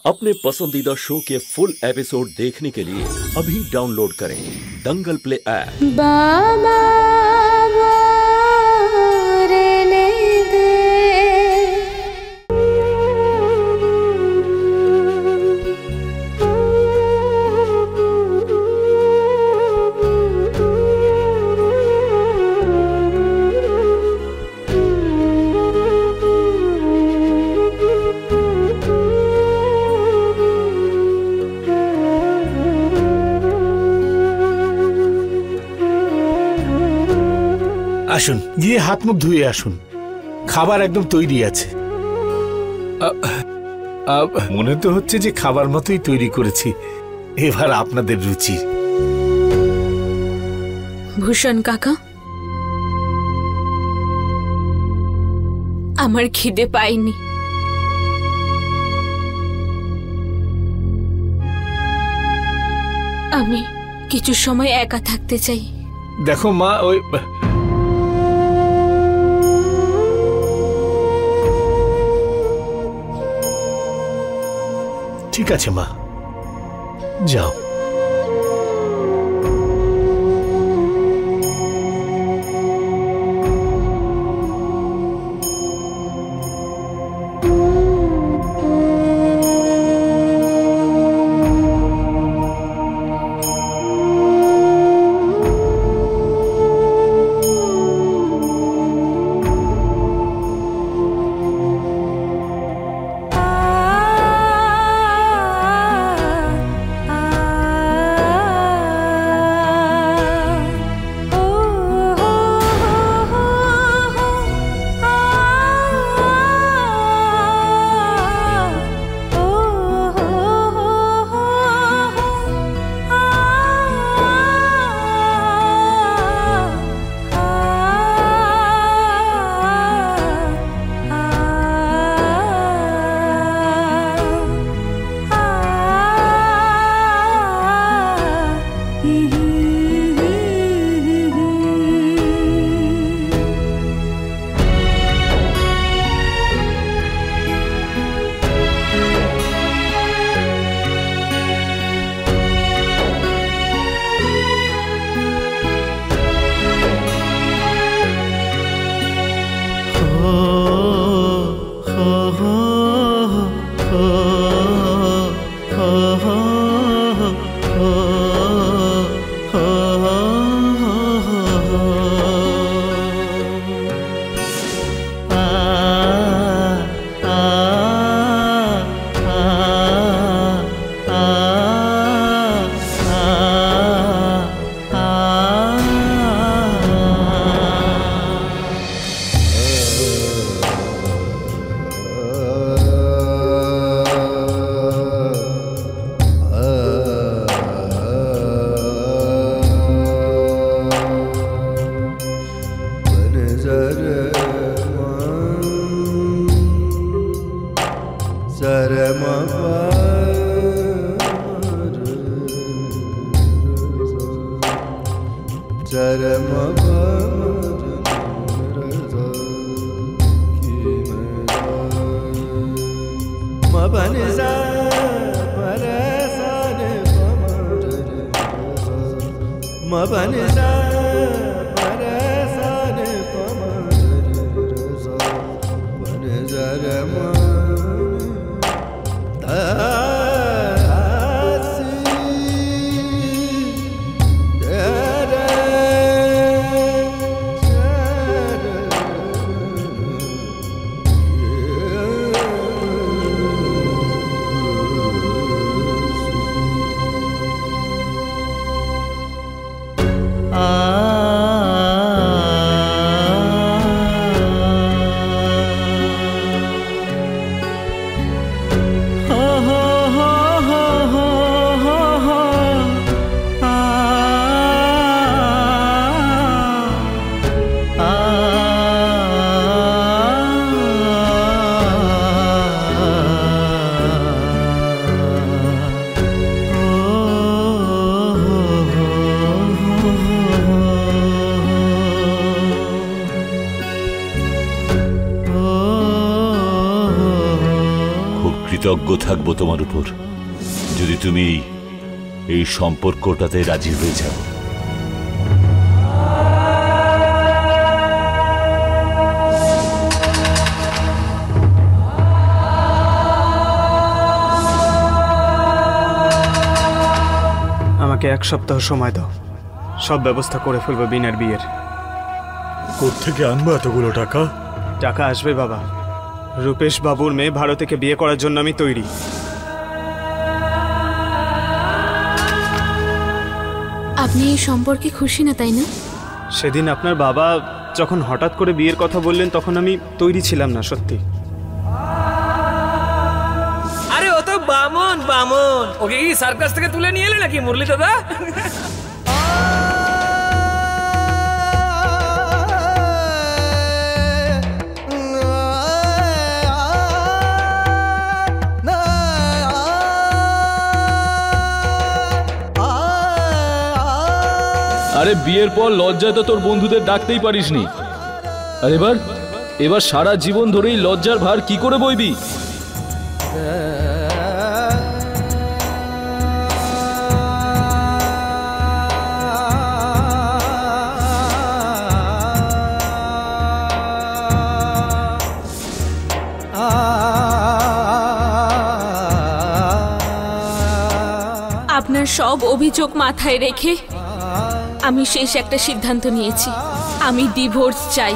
अपने पसंदीदा शो के फुल एपिसोड देखने के लिए अभी डाउनलोड करें दंगल प्ले ऐप। बाबा আসুন, গিয়ে হাত মুখ ধুয়ে আসুন। খাবার একদম তৈরি আছে। মনে তো হচ্ছে যে খাবার মতোই তৈরি করেছি। এবার আপনাদের রুচি। ভূষণ কাকা, আমার খিদে পাইনি। আমি কিছু সময় একা থাকতে চাই। দেখো মা, ওই ঠিক আছে মা, যাও। आ কৃতজ্ঞ থাকবো তোমার উপর যদি তুমি এই সম্পর্কটাতে রাজি হয়ে যাও। আমাকে 1 সপ্তাহ সময় দাও, সব ব্যবস্থা করে ফেলবো বিনার বিয়ের। কোত্থেকে আনবো এতগুলো টাকা? টাকা আসবে বাবা, রূপেশ বাবুর মেয়ে ভারতীকে বিয়ে করার জন্য আমি তৈরি। আপনি এই সম্পর্কে খুশি না, তাই না? সেদিন আপনার বাবা যখন হঠাৎ করে বিয়ের কথা বললেন তখন আমি তৈরি ছিলাম না, সত্যি। আরে ও তো বামন, ওকে কি সার্কাস থেকে তুলে নিয়ে এলে নাকি মুরলি দাদা? আরে বিয়ের পর লজ্জায় তো তোর বন্ধুদের ডাকতেই পারিসনি, আর এবার সারা জীবন ধরেই লজ্জার ভার কি করে বইবি? আপনার সব অভিযোগ মাথায় রেখে আমি শেষ একটা সিদ্ধান্ত নিয়েছি, আমি ডিভোর্স চাই।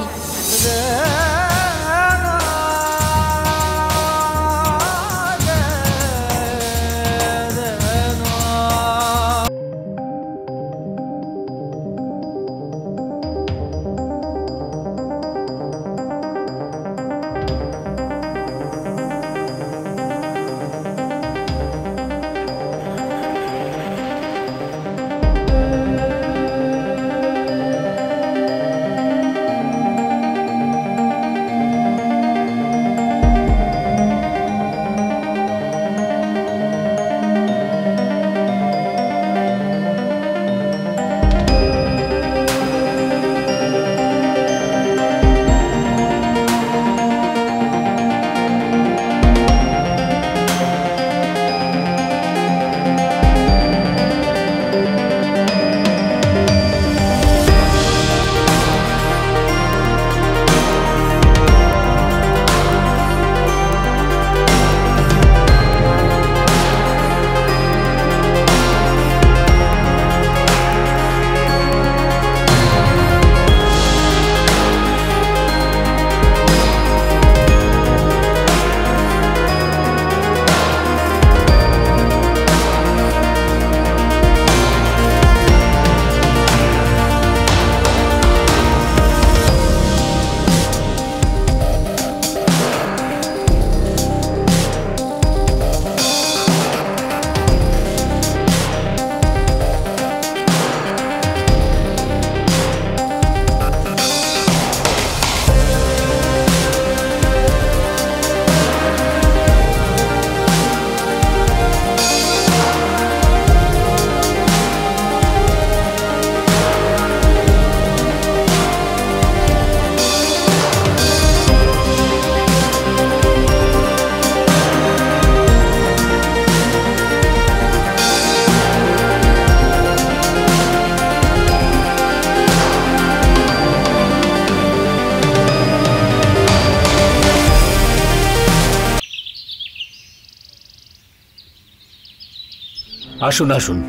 আসুন আসুন।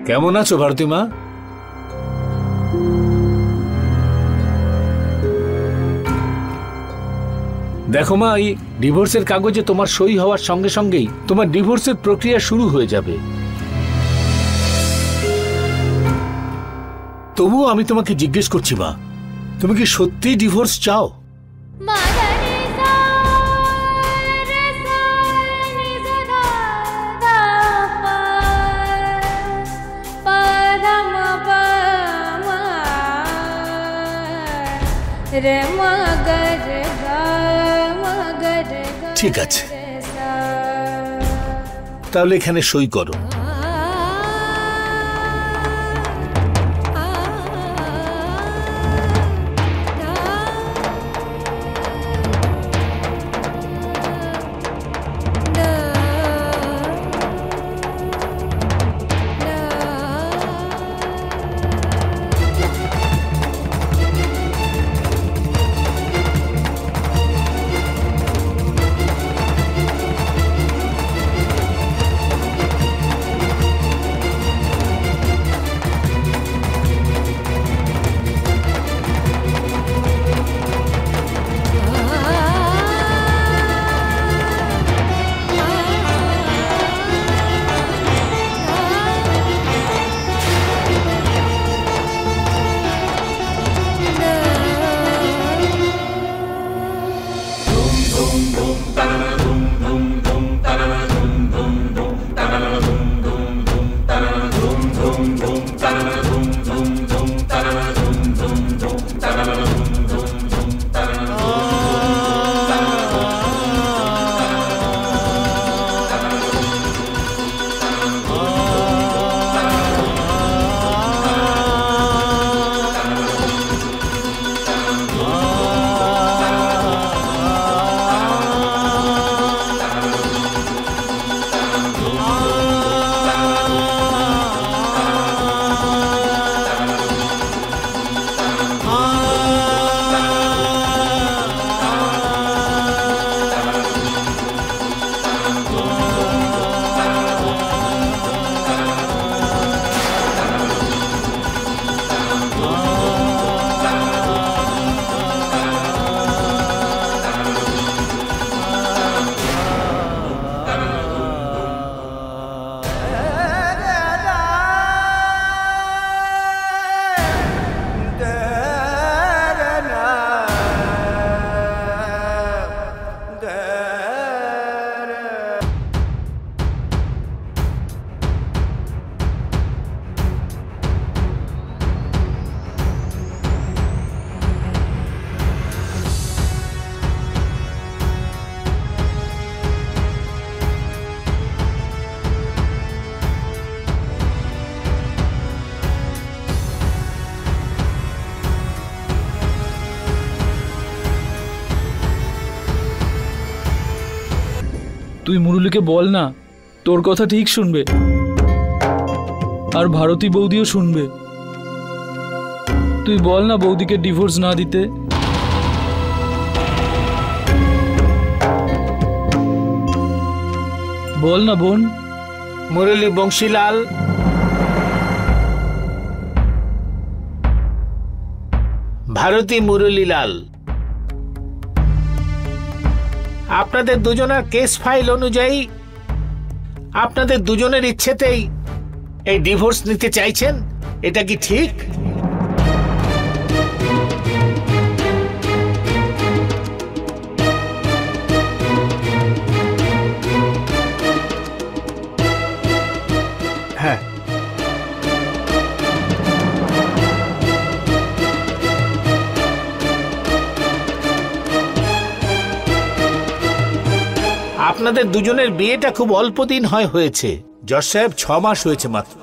কেমন আছো ভারতী মা? দেখো মা, এই ডিভোর্সের কাগজে তোমার সই হওয়ার সঙ্গে সঙ্গেই তোমার ডিভোর্সের প্রক্রিয়া শুরু হয়ে যাবে। তবুও আমি তোমাকে জিজ্ঞেস করছি মা, তুমি কি সত্যি ডিভোর্স চাও? ঠিক আছে, তাহলে এখানে সই করো। তুই মুরুলিকে বল না, তোর কথা ঠিক শুনবে, আর ভারতী বৌদিও শুনবে। তুই বল না বৌদিকে ডিভোর্স না দিতে। বল না বোন। মুরলী বংশীলাল, ভারতী মুরলীলাল, আপনাদের দুজনের কেস ফাইল অনুযায়ী আপনাদের দুজনের ইচ্ছেতেই এই ডিভোর্স নিতে চাইছেন, এটা কি ঠিক? হ্যাঁ। আপনাদের দুজনের বিয়েটা খুব অল্প দিন হয়েছে জজ সাহেব, 6 মাস হয়েছে মাত্র।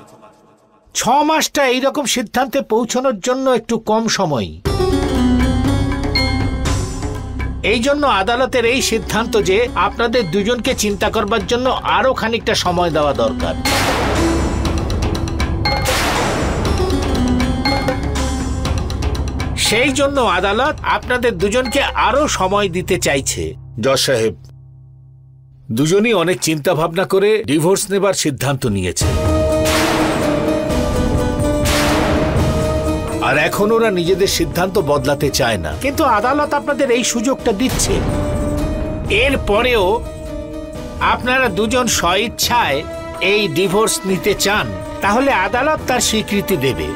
6 মাসটা এইরকম সিদ্ধান্তে পৌঁছানোর জন্য একটু কম সময়। এই জন্য আদালতের এই সিদ্ধান্ত যে আপনাদের দুজনকে চিন্তা করবার জন্য আরো খানিকটা সময় দেওয়া দরকার। সেই জন্য আদালত আপনাদের দুজনকে আরো সময় দিতে চাইছে। জজ সাহেব, দুজনই অনেক চিন্তা ভাবনা করে ডিভোর্স নেবার সিদ্ধান্ত নিয়েছে, আর এখন ওরা নিজেদের সিদ্ধান্ত বদলাতে চায় না, কিন্তু আদালত আপনাদের এই সুযোগটা দিচ্ছে। এরপরেও আপনারা দুজন স্বইচ্ছায় এই ডিভোর্স নিতে চান, তাহলে আদালত তার স্বীকৃতি দেবে।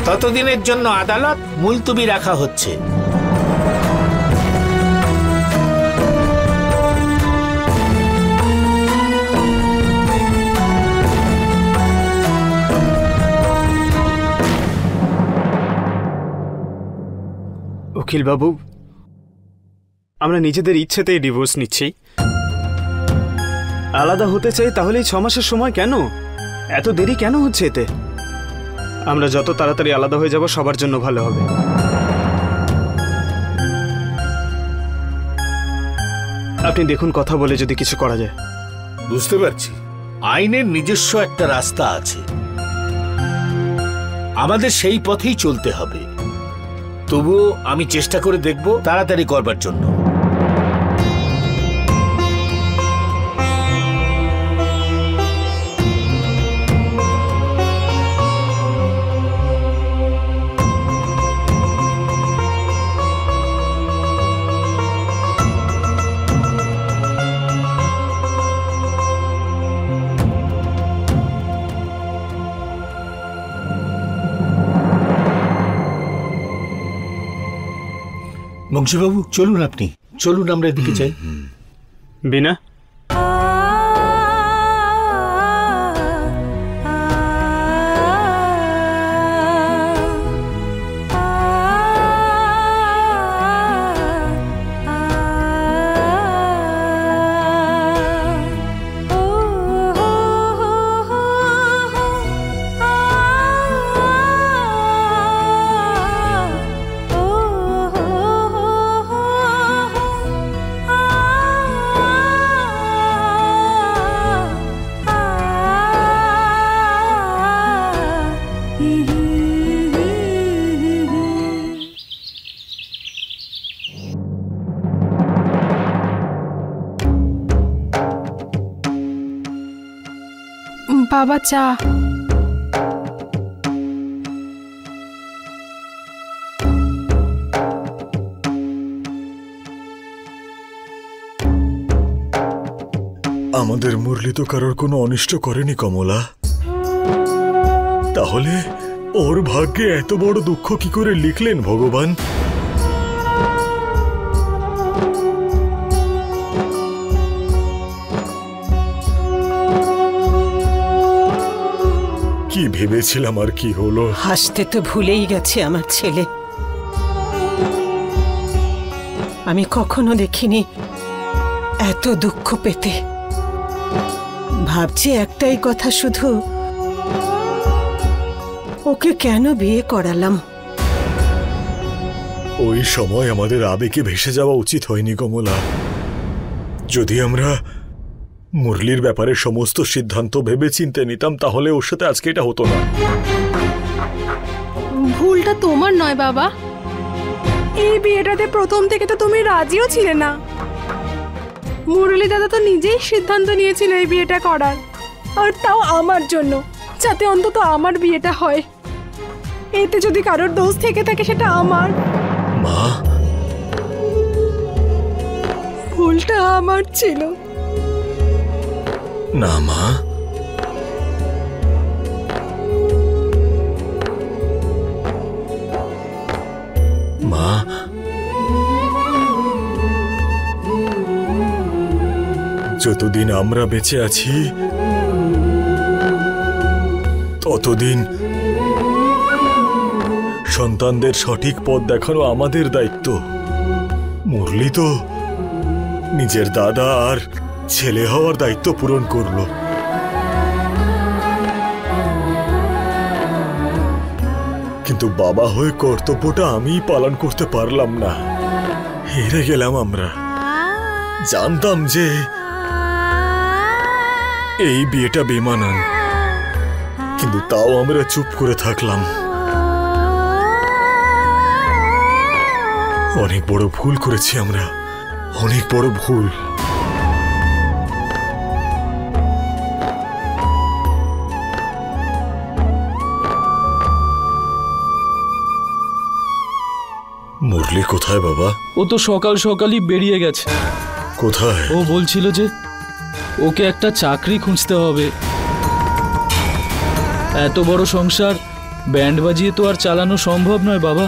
ততদিনের জন্য আদালত মুলতবি রাখা হচ্ছে। উকিল বাবু, আমরা নিজেদের ইচ্ছেতেই ডিভোর্স নিচ্ছি। আলাদা হতে চাই, তাহলে 6 মাসের সময় কেন? এত দেরি কেন হচ্ছে এতে? আমরা যত তাড়াতাড়ি আলাদা হয়ে যাব সবার জন্য ভালো হবে। আপনি দেখুন, কথা বলে যদি কিছু করা যায়। বুঝতে পারছি, আইনের নিজস্ব একটা রাস্তা আছে, আমাদের সেই পথেই চলতে হবে। তবুও আমি চেষ্টা করে দেখব তাড়াতাড়ি করবার জন্য। বংশীবাবু, চলুন, আপনি চলুন, আমরা এদিকে যাই। বিনা, বাবা চা। আমাদের মুরলি তো কারোর কোনো অনিষ্ট করেনি কমলা, তাহলে ওর ভাগ্যে এত বড় দুঃখ কি করে লিখলেন ভগবান? কি ভেবেছিলাম আর কি হলো? হাসতে তো ভুলেই গেছে আমার ছেলে। আমি কখনো দেখিনি এত দুঃখ পেতে। ভাবছি একটাই কথা, শুধু ওকে কেন বিয়ে করালাম। ওই সময় আমাদের আবেগে ভেসে যাওয়া উচিত হয়নি কমলা। যদি আমরা মুরলির ব্যাপারে সমস্ত সিদ্ধান্ত ভেবে চিন্তে নিতাম তাহলে ওর সাথে আজকে এটা হতো না। ভুলটা তোমার নয় বাবা, এই বিয়েটাতে প্রথম থেকে তো তুমি রাজিও ছিলে না। মুরলি দাদা তো নিজেই সিদ্ধান্ত নিয়েছিল এই বিয়েটা করার, আর তাও আমার জন্য, যাতে অন্তত আমার বিয়েটা হয়। এতে যদি কারোর দোষ থেকে থাকে সেটা আমার। মা, ভুলটা আমার ছিল। না মা, মা, যতদিন আমরা বেঁচে আছি ততদিন সন্তানদের সঠিক পথ দেখানো আমাদের দায়িত্ব। মুরলি তো নিজের দাদা আর ছেলে হওয়ার দায়িত্ব পূরণ করলো, কিন্তু বাবা হয়ে কর্তব্যটা আমিই পালন করতে পারলাম না। হেরে গেলাম আমরা। জানতাম যে এই বিয়েটা বেমানান, কিন্তু তাও আমরা চুপ করে থাকলাম। অনেক বড় ভুল করেছি আমরা, অনেক বড় ভুল। মুরলি কোথায় বাবা? ও তো সকাল সকালই বেরিয়ে গেছে। কোথায়? ও বলছিল যে ওকে একটা চাকরি খুঁজতে হবে। এত বড় সংসার ব্যান্ড বাজিয়ে তো আর চালানো সম্ভব নয় বাবা।